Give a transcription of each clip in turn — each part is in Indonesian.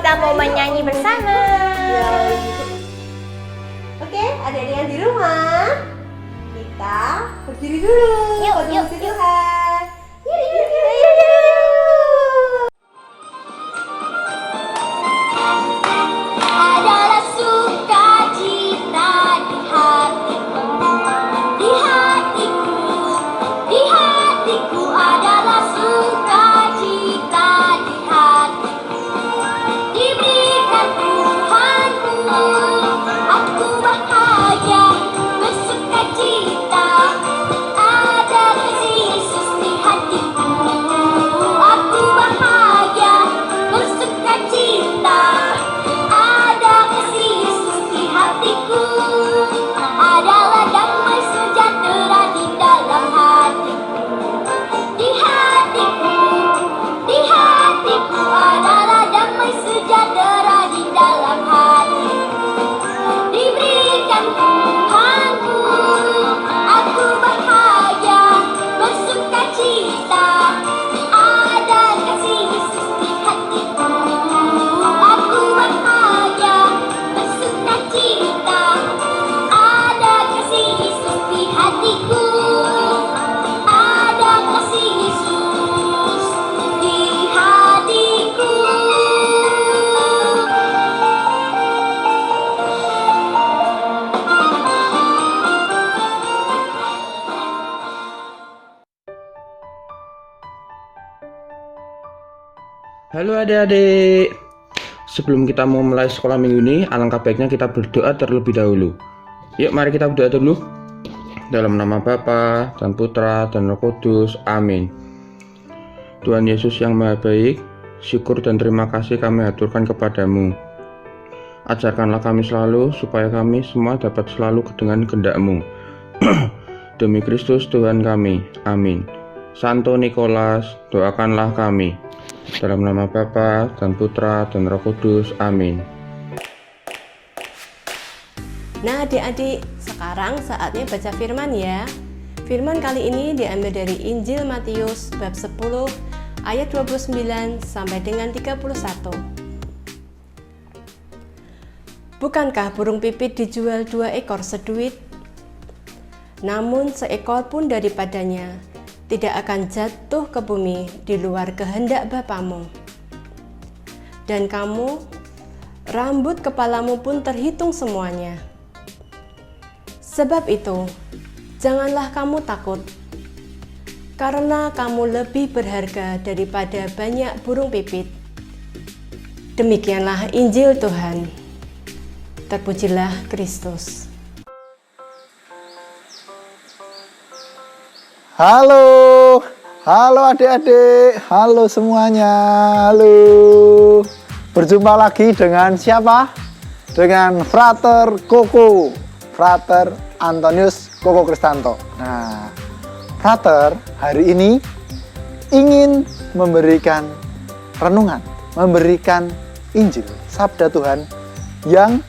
kita mau menyanyi bersama. Ya, oke, adik-adik yang di rumah, kita berdiri dulu. Yuk, pada yuk, muji yuk. Tuhan. Yuk. Adalah sukacita di hatiku, di hatiku, di hatiku adalah sukacita di hatiku. Diberikan Tuhanku, aku bahagia bersukacita. Ada kasih Yesus di hatiku, aku bahagia bersukacita. Ada kasih Yesus di hatiku, adalah damai sejahtera di dalam hatiku. Di hatiku adalah damai sejahtera di dalam hatiku. Diberikan Tuhanku, aku bahagia bersukacita. Ada kasih Yesus di hatiku, aku bahagia bersukacita. Ada kasih Yesus di hatiku, ada kasih Yesus di hatiku. Halo adik-adik, sebelum kita mau mulai sekolah minggu ini, alangkah baiknya kita berdoa terlebih dahulu. Yuk mari kita berdoa dulu. Dalam nama Bapa dan Putra dan Roh Kudus, amin. Tuhan Yesus yang Maha Baik, syukur dan terima kasih kami haturkan kepadamu. Ajarkanlah kami selalu, supaya kami semua dapat selalu dengan kehendak-Mu. Demi Kristus Tuhan kami, amin. Santo Nikolas, doakanlah kami. Dalam nama Bapa dan Putra dan Roh Kudus, amin. Nah adik-adik, sekarang saatnya baca firman ya. Firman kali ini diambil dari Injil Matius bab 10 ayat 29 sampai dengan 31. Bukankah burung pipit dijual 2 ekor seduit? Namun seekor pun daripadanya tidak akan jatuh ke bumi di luar kehendak Bapamu. Dan kamu, rambut kepalamu pun terhitung semuanya. Sebab itu, janganlah kamu takut, karena kamu lebih berharga daripada banyak burung pipit. Demikianlah Injil Tuhan. Terpujilah Kristus. Halo adik-adik, halo semuanya, halo. Berjumpa lagi dengan siapa? Dengan Frater Koko, Frater Antonius Koko Kristanto. Nah, Frater hari ini ingin memberikan renungan, memberikan Injil, Sabda Tuhan yang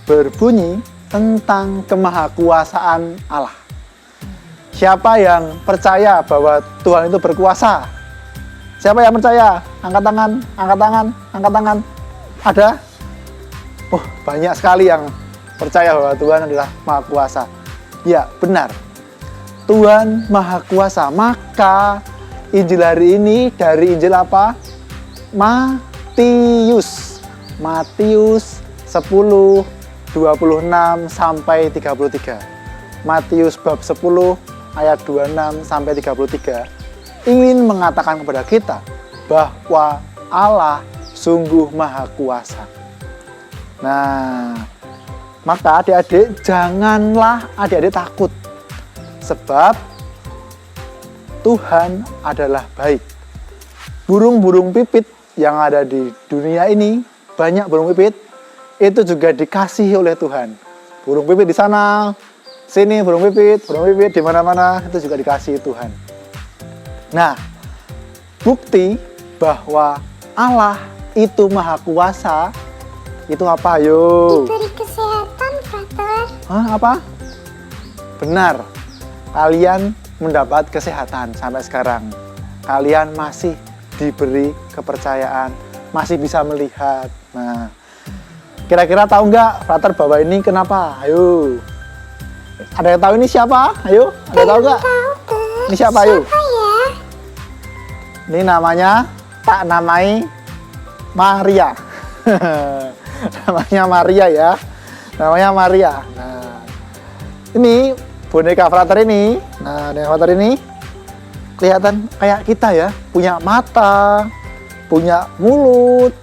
berbunyi tentang kemahakuasaan Allah. Siapa yang percaya bahwa Tuhan itu berkuasa? Siapa yang percaya? Angkat tangan, angkat tangan, angkat tangan. Ada? Oh, banyak sekali yang percaya bahwa Tuhan adalah Maha Kuasa. Ya, benar. Tuhan Maha Kuasa. Maka Injil hari ini dari Injil apa? Matius. Matius 10, 26 sampai 33. Matius bab 10 ayat 26 sampai 33 ingin mengatakan kepada kita bahwa Allah sungguh Maha Kuasa. Nah, maka adik-adik janganlah adik-adik takut, sebab Tuhan adalah baik. Burung-burung pipit yang ada di dunia ini, banyak burung pipit, itu juga dikasihi oleh Tuhan. Burung pipit di sana, sini burung pipit di mana-mana itu juga dikasihi Tuhan. Nah, bukti bahwa Allah itu Maha Kuasa itu apa? Ayo. Diberi kesehatan, Frater. Hah, apa? Benar. Kalian mendapat kesehatan sampai sekarang. Kalian masih diberi kepercayaan masih bisa melihat. Nah, kira-kira tahu nggak frater bahwa ini kenapa? Ayo. Ada yang tahu ini siapa? Ayo, ada yang tahu nggak? Ini siapa? Ayo. Ini namanya, tak namai Maria. Namanya Maria ya. Namanya Maria. Nah, ini boneka frater ini. Nah, boneka frater ini kelihatan kayak kita ya, punya mata, punya mulut,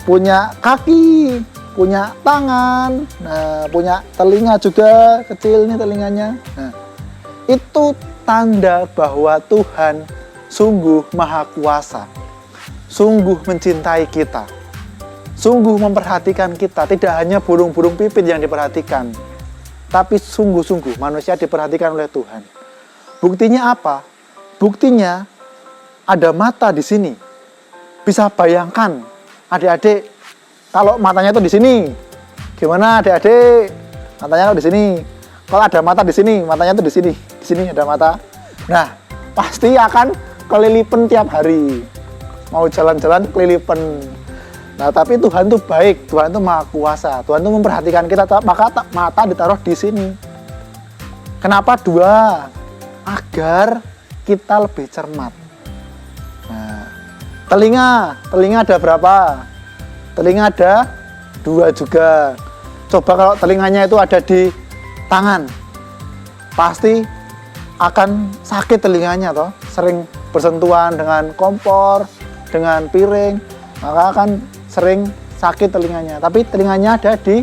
punya kaki, punya tangan, nah, punya telinga juga, kecil nih telinganya. Nah, itu tanda bahwa Tuhan sungguh maha kuasa, sungguh mencintai kita, sungguh memperhatikan kita. Tidak hanya burung-burung pipit yang diperhatikan, tapi sungguh-sungguh manusia diperhatikan oleh Tuhan. Buktinya apa? Buktinya ada mata di sini. Bisa bayangkan adik-adik kalau matanya itu di sini. Gimana adik-adik? Matanya itu di sini. Kalau ada mata di sini, matanya itu di sini. Di sini ada mata. Nah, pasti akan kelilipan tiap hari. Mau jalan-jalan kelilipan. Nah, tapi Tuhan itu baik, Tuhan itu maha kuasa. Tuhan itu memperhatikan kita, maka mata ditaruh di sini. Kenapa dua? Agar kita lebih cermat. Nah, telinga ada berapa? Telinga ada 2 juga. Coba kalau telinganya itu ada di tangan, pasti akan sakit telinganya toh. Sering bersentuhan dengan kompor, dengan piring, maka akan sering sakit telinganya. Tapi telinganya ada di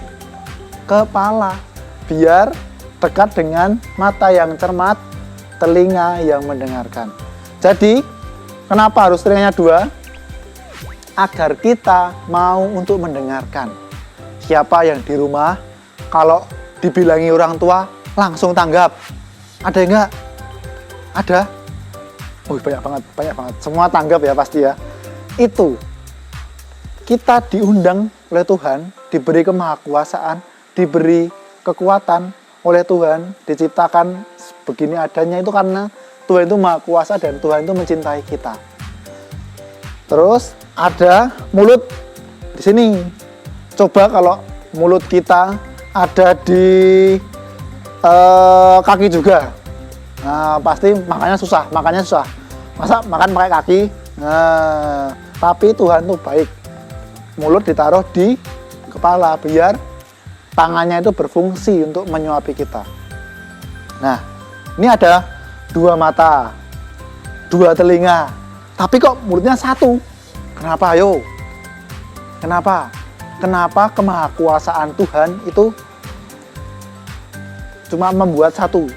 kepala, biar dekat dengan mata yang cermat, telinga yang mendengarkan. Jadi, kenapa harus telinganya 2? Agar kita mau untuk mendengarkan. Siapa yang di rumah, kalau dibilangi orang tua, langsung tanggap. Ada enggak? Ada? Oh, banyak banget. Semua tanggap ya pasti ya. Itu, kita diundang oleh Tuhan, diberi kemahakuasaan, diberi kekuatan oleh Tuhan, diciptakan begini adanya itu karena Tuhan itu maha kuasa dan Tuhan itu mencintai kita. Terus ada mulut di sini. Coba kalau mulut kita ada di kaki juga, nah, pasti makannya susah. Masa makan pakai kaki? Nah, tapi Tuhan itu baik. Mulut ditaruh di kepala biar tangannya itu berfungsi untuk menyuapi kita. Nah, ini ada 2 mata, 2 telinga, tapi kok mulutnya 1? Kenapa? Ayo. Kenapa kemahakuasaan Tuhan itu cuma membuat 1?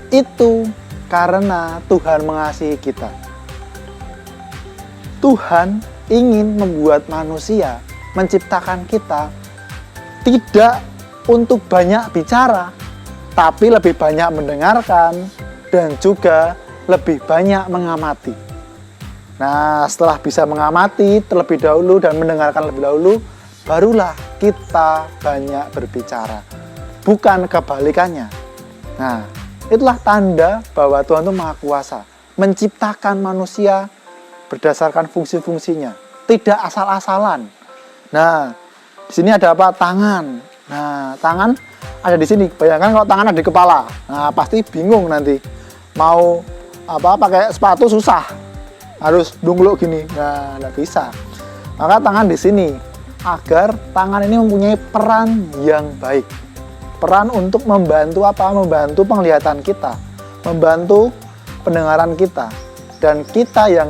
Itu karena Tuhan mengasihi kita. Tuhan ingin membuat manusia, menciptakan kita tidak untuk banyak bicara, tapi lebih banyak mendengarkan dan juga lebih banyak mengamati. Nah, setelah bisa mengamati terlebih dahulu dan mendengarkan lebih dahulu, barulah kita banyak berbicara. Bukan kebalikannya. Nah, itulah tanda bahwa Tuhan itu maha kuasa, menciptakan manusia berdasarkan fungsi-fungsinya, tidak asal-asalan. Nah, di sini ada apa? Tangan. Nah, tangan ada di sini. Bayangkan kalau tangan ada di kepala. Nah, pasti bingung nanti. Mau pakai sepatu susah. Harus dungluk gini. Nah, nggak bisa. Maka tangan di sini agar tangan ini mempunyai peran yang baik. Peran untuk membantu apa? Membantu penglihatan kita, membantu pendengaran kita. Dan kita yang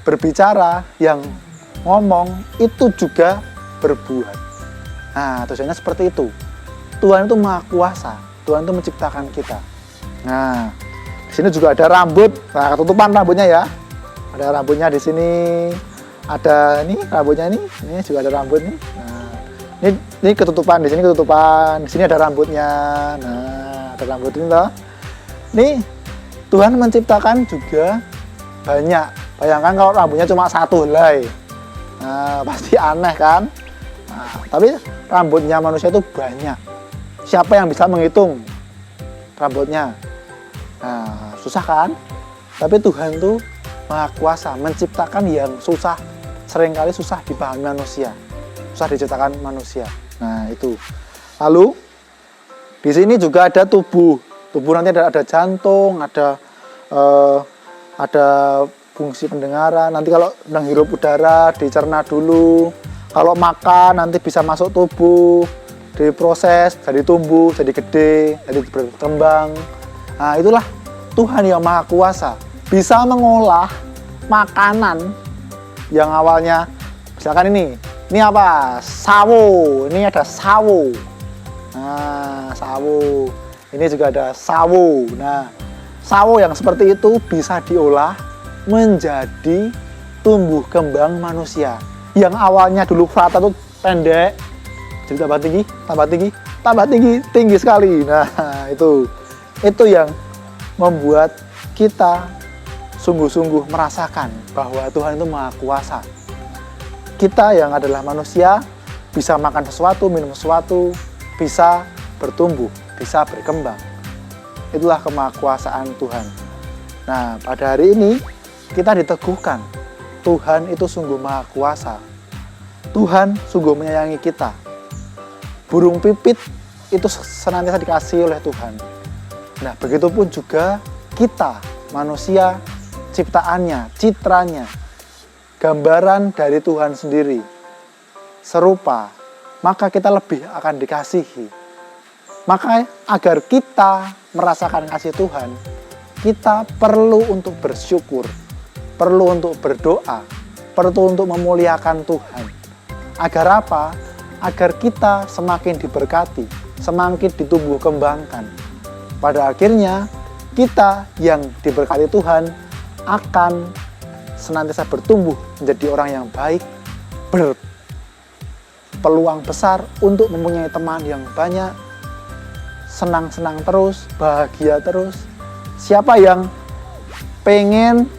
berbicara, yang ngomong itu juga berbuat. Nah, tujuannya seperti itu. Tuhan itu maha kuasa. Tuhan itu menciptakan kita. Nah, di sini juga ada rambut. Nah, ketutupan rambutnya ya. Ada rambutnya di sini. Ada ini rambutnya ini. Ini juga ada rambut nih. Nah, ini ketutupan. Di sini ketutupan. Di sini ada rambutnya. Nah, ada rambut ini loh. Nih, Tuhan menciptakan juga banyak. Bayangkan kalau rambutnya cuma 1 helai. Nah, pasti aneh kan? Nah, tapi rambutnya manusia itu banyak. Siapa yang bisa menghitung rambutnya? Nah, susah kan? Tapi Tuhan itu maha kuasa, menciptakan yang susah seringkali susah dipahami manusia, susah diciptakan manusia. Nah, itu. Lalu di sini juga ada tubuh. Tubuh nanti ada jantung, ada fungsi pendengaran. Nanti kalau menghirup udara dicerna dulu. Kalau makan nanti bisa masuk tubuh, diproses, jadi tumbuh, jadi gede, jadi berkembang. Nah, itulah Tuhan yang Maha Kuasa, bisa mengolah makanan yang awalnya, misalkan ini apa? Sawo. Ini ada sawo. Nah, sawo. Ini juga ada sawo. Nah, sawo yang seperti itu bisa diolah menjadi tumbuh kembang manusia. Yang awalnya dulu frata itu pendek, jadi tambah tinggi, tambah tinggi, tambah tinggi, tinggi sekali. Nah, itu yang membuat kita sungguh-sungguh merasakan bahwa Tuhan itu Maha Kuasa. Kita yang adalah manusia bisa makan sesuatu, minum sesuatu, bisa bertumbuh, bisa berkembang. Itulah kemahakuasaan Tuhan. Nah, pada hari ini kita diteguhkan Tuhan itu sungguh Maha Kuasa. Tuhan sungguh menyayangi kita. Burung pipit itu senantiasa dikasihi oleh Tuhan. Nah, begitupun juga kita, manusia, ciptaannya, citranya, gambaran dari Tuhan sendiri. Serupa, maka kita lebih akan dikasihi. Maka agar kita merasakan kasih Tuhan, kita perlu untuk bersyukur, perlu untuk berdoa, perlu untuk memuliakan Tuhan. Agar apa? Agar kita semakin diberkati, semakin ditumbuh kembangkan. Pada akhirnya, kita yang diberkati Tuhan akan senantiasa bertumbuh menjadi orang yang baik, berpeluang besar untuk mempunyai teman yang banyak, senang-senang terus, bahagia terus. Siapa yang pengen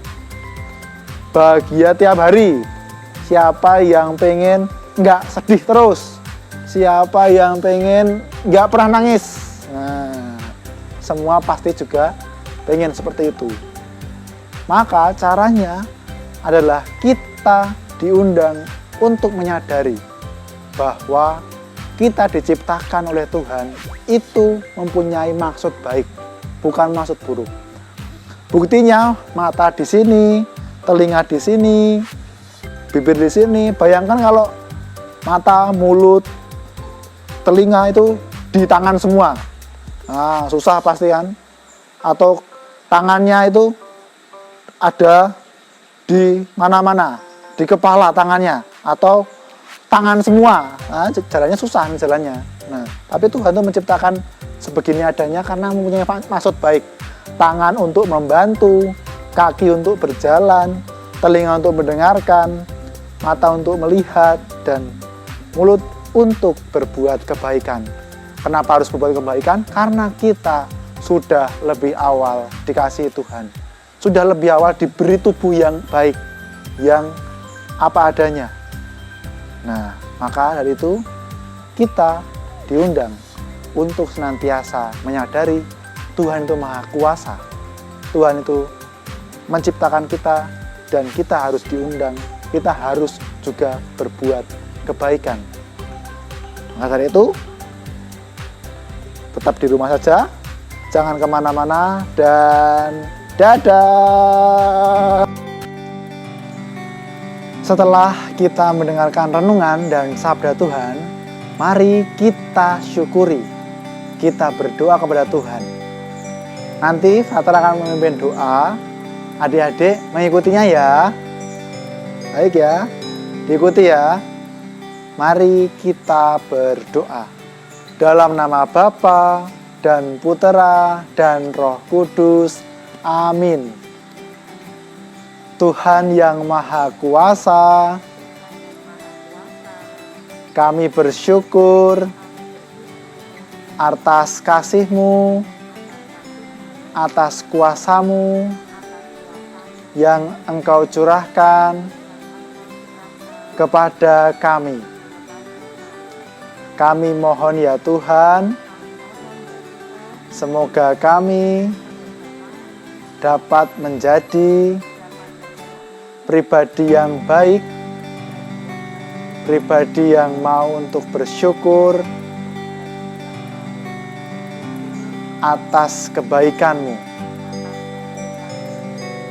bahagia tiap hari? Siapa yang pengen nggak sedih terus? Siapa yang pengen nggak pernah nangis? Nah, semua pasti juga pengen seperti itu. Maka caranya adalah kita diundang untuk menyadari bahwa kita diciptakan oleh Tuhan itu mempunyai maksud baik, bukan maksud buruk. Buktinya mata di sini, telinga di sini, bibir di sini. Bayangkan kalau mata, mulut, telinga itu di tangan semua. Nah, susah pasti kan? Atau tangannya itu ada di mana-mana, di kepala tangannya, atau tangan semua. Nah, jalannya susah nih jalannya. Nah, tapi Tuhan itu menciptakan sebegini adanya karena mempunyai maksud baik. Tangan untuk membantu, kaki untuk berjalan, telinga untuk mendengarkan, mata untuk melihat, dan mulut untuk berbuat kebaikan. Kenapa harus berbuat kebaikan? Karena kita sudah lebih awal dikasihi Tuhan. Sudah lebih awal diberi tubuh yang baik, yang apa adanya. Nah, maka dari itu kita diundang untuk senantiasa menyadari Tuhan itu Maha Kuasa. Tuhan itu menciptakan kita dan kita harus diundang. Kita harus juga berbuat kebaikan. Maka dari itu, tetap di rumah saja, jangan kemana-mana, dan dadah! Setelah kita mendengarkan renungan dan sabda Tuhan, mari kita syukuri, kita berdoa kepada Tuhan. Nanti Frater akan memimpin doa, adik-adik mengikutinya ya. Baik ya, diikuti ya. Mari kita berdoa. Dalam nama Bapa dan Putera dan Roh Kudus. Amin. Tuhan yang Maha Kuasa, kami bersyukur atas kasih-Mu, atas kuasa-Mu yang Engkau curahkan kepada kami. Kami mohon ya Tuhan, semoga kami dapat menjadi pribadi yang baik, pribadi yang mau untuk bersyukur atas kebaikan-Mu.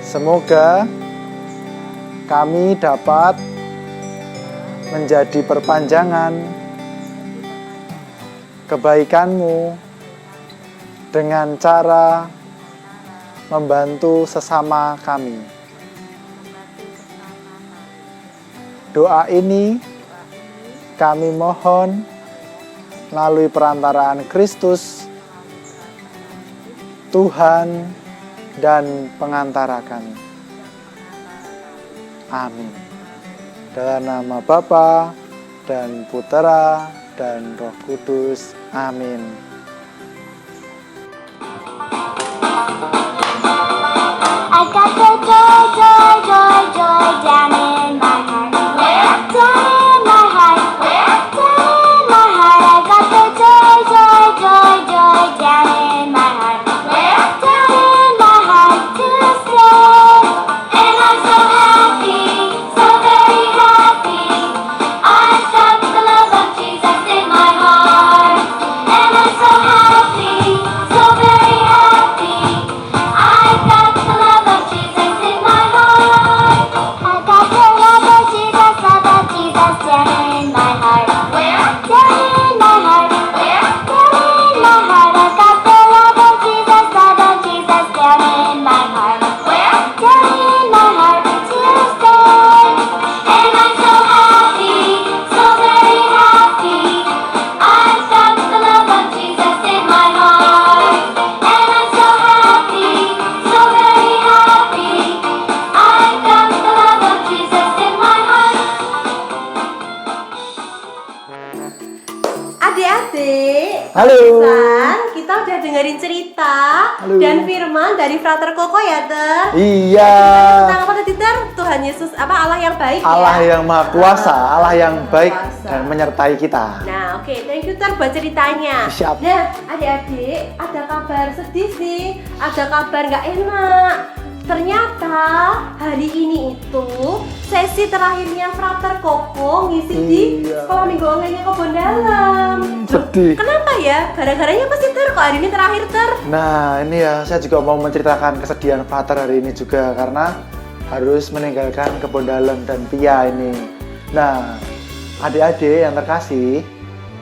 Semoga kami dapat menjadi perpanjangan kebaikan-Mu dengan cara membantu sesama kami. Doa ini kami mohon melalui perantaraan Kristus, Tuhan dan pengantara kami. Amin. Dalam nama Bapa dan Putera dan Roh Kudus. Amin. I got the joy, joy, joy, joy down in my heart. Down in my heart. Down in my heart. I got the joy, joy, joy, joy down in my heart. Down in my heart to stay. And I'm so happy, so very happy. I've got the love of Jesus in my heart. And I'm so happy, so very happy. I've got the love of Jesus in my heart. I got the love of Jesus down in my heart. Down in my heart. Down in my heart. I got the love of Jesus down in my heart. Down in my heart to stay. And I'm so happy, so very happy. I've got the love of Jesus in my heart. And I'm so happy, so very happy. I've got the love of Jesus in my heart. Adik-adik, Halo. barusan kita udah dengerin cerita Halo. dan firman dari Frater Koko ya, Ter. Iya. Tentang apa tadi, Ter? Tuhan Yesus, apa Allah yang baik Allah ya? yang Maha Kuasa, Allah yang baik Kuasa. dan menyertai kita. Nah, oke, thank you Ter buat ceritanya. Siap. Nah, adik-adik, ada kabar sedih sih, ada kabar nggak enak. Ternyata hari ini itu sesi terakhirnya Frater Koko ngisi di Iya. sekolah minggu online-nya Kebon Dalam. Sedih. Kenapa ya? Gara-garanya pasti Ter, kok hari ini terakhir Ter? Nah, ini ya, saya juga mau menceritakan kesedihan Frater hari ini juga karena harus meninggalkan Kebon Dalam dan Pia ini. Nah, adik-adik yang terkasih,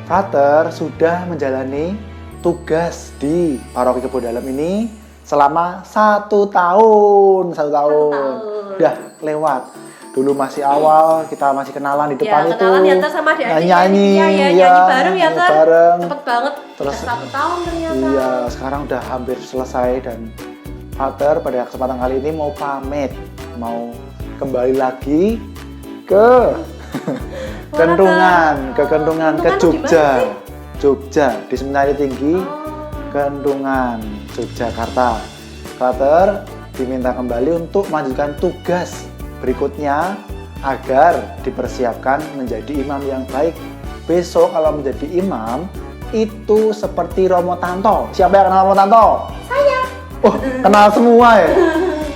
Frater sudah menjalani tugas di paroki Kebon Dalam ini selama 1 tahun. 1 tahun. Udah lewat. Dulu masih awal, kita masih kenalan di depan Ya, kenalan itu. ya Ter sama adik-adik. Nyanyi, nyanyi bareng ya Ter. bareng. Cepet banget. Terus- Udah 1 tahun ternyata. Iya, sekarang udah hampir selesai dan Frater pada kesempatan kali ini mau pamit, mau kembali lagi ke Kentungan, ke Kentungan Jogja. di mana Jogja di Seminari Tinggi Kentungan, Yogyakarta. Frater diminta kembali untuk melanjutkan tugas berikutnya agar dipersiapkan menjadi imam yang baik. Besok kalau menjadi imam itu seperti Romo Tanto. Siapa yang kenal Romo Tanto? Saya. Oh, kenal semua ya.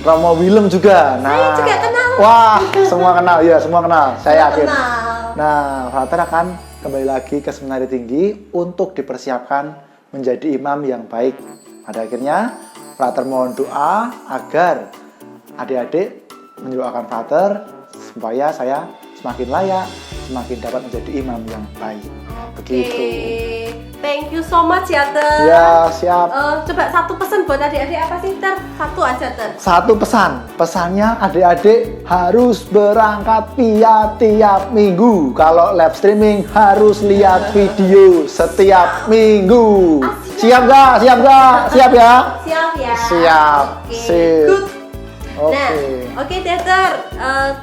Romo Willem juga. Nah, Saya juga kenal. Wah, semua kenal ya, semua kenal. Saya yakin. Kenal. Nah, Frater akan kembali lagi ke Seminari Tinggi untuk dipersiapkan menjadi imam yang baik. Pada akhirnya, Frater mohon doa agar adik-adik mendoakan Frater supaya saya semakin layak, semakin dapat menjadi imam yang baik. Begitu. Oke. Thank you so much ya Ter. Ya, siap. Coba satu pesan buat adik-adik apa sih Ter? Satu aja Ter. Satu pesannya adik-adik harus berangkat Pia tiap minggu. Kalau live streaming harus lihat video setiap minggu. Siap gak? Siap gak? Siap ya? Siap ya? Siap. Oke. Sip. Good. Oke. Nah, oke deh Ter.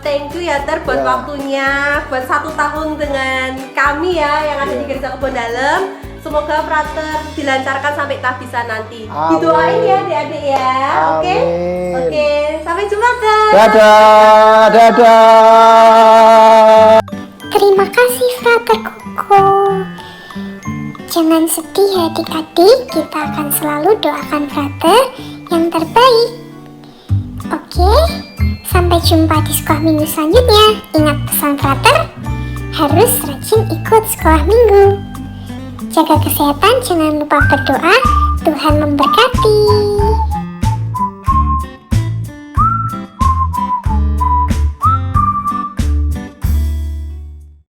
Thank you ya Ter buat Ya. waktunya, buat 1 tahun dengan kami ya yang ada di Gereja Kebon Dalam. Semoga Frater dilancarkan sampai tahbisan nanti. Amin. Didoain ya adik-adik ya. Oke? Amin. Oke, sampai jumpa Ter. Dadah, dadah. Terima kasih Frater Koko. Jangan sedih ya adik-adik, kita akan selalu doakan Frater yang terbaik. Oke, sampai jumpa di sekolah minggu selanjutnya. Ingat pesan Frater, harus rajin ikut sekolah minggu. Jaga kesehatan, jangan lupa berdoa. Tuhan memberkati.